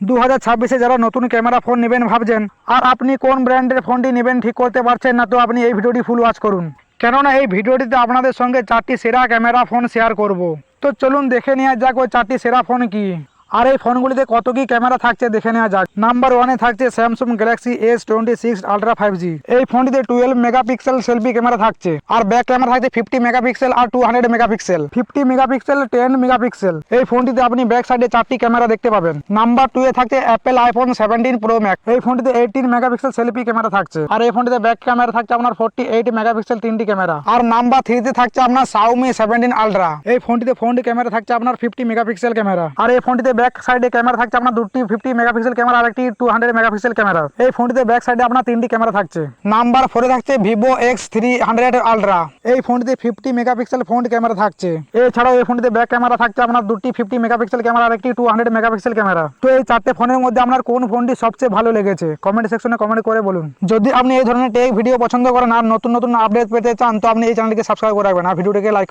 2026-এ যারা নতুন camera phone নেবেন ভাবছেন আর আপনি কোন ব্র্যান্ডের ফোনটি নেবেন ঠিক করতে পারছেন না, তো আপনি এই ভিডিওটি ফুল ওয়াচ করুন, কেননা এই ভিডিওটিতে আপনাদের সঙ্গে 4টি সেরা ক্যামেরা ফোন শেয়ার করব। তো চলুন দেখে নেওয়া যাক ওই 4টি সেরা ফোন কি আর এই ফোনগুলিতে কত কি ক্যামেরা থাকছে দেখে নেওয়া যাক। নাম্বার 1-এ থাকছে Samsung Galaxy S26 ultra 5G। এই ফোনটিতে 12 মেগাপিক্সেল সেলফি ক্যামেরা থাকছে আর ব্যাক ক্যামেরা থাকছে 50 মেগাপিক্সেল আর 200 মেগাপিক্সেল। 50 megapixel, 10 megapixel. এই ফোনটিতে আপনি ব্যাক সাইডে 4টি ক্যামেরা দেখতে পাবেন। নাম্বার 2-এ থাকছে অ্যাপেল আইফোন 17 প্রো ম্যাক্স। এই ফোনটিতে 18 মেগাপিক্সেল সেলফি ক্যামেরা থাকছে আর এই ফোনটিতে ব্যাক ক্যামেরা থাকছে আপনার 48 মেগাপিক্সেল 3টি ক্যামেরা। আর নাম্বার 3-তে থাকছে আপনার Xiaomi 17 আলট্রা। এই ফোনটিতে ফ্রন্ট ক্যামেরা থাকছে আপনার 50 মেগাপিক্সেল ক্যামেরা আর এই ফোনটিতে ব্যাক সাইডে ক্যামেরা থাকছে আপনার দুটি 50 মেগাপিক্সেল ক্যামেরা আর একটি 200 মেগাপিক্সেল ক্যামেরা। এই ফোনটিতে ব্যাক সাইডে আপনার 3টি ক্যামেরা থাকছে। নাম্বার 4-এ থাকছে Vivo X300 আলট্রা। এই ফোনটিতে 50 মেগাপিক্সেল ফ্রন্ট ক্যামেরা থাকছে। এছাড়াও এই ফোনটিতে ব্যাক ক্যামেরা থাকছে আপনার দুটি 50 মেগাপিক্সেল ক্যামেরা আর একটি 200 মেগাপিক্সেল ক্যামেরা। তো এই 4টে ফোনের মধ্যে আপনার কোন ফোনটি সবচেয়ে ভালো লেগেছে কমেন্ট সেকশনে কমেন্ট করে বলুন। যদি আপনি এই ধরনের টেক ভিডিও পছন্দ করেন আর নতুন নতুন আপডেট পেতে চান তো আপনি এই চ্যানেলটিকে সাবস্ক্রাইব করে রাখবেন আর ভিডিওটিকে লাইক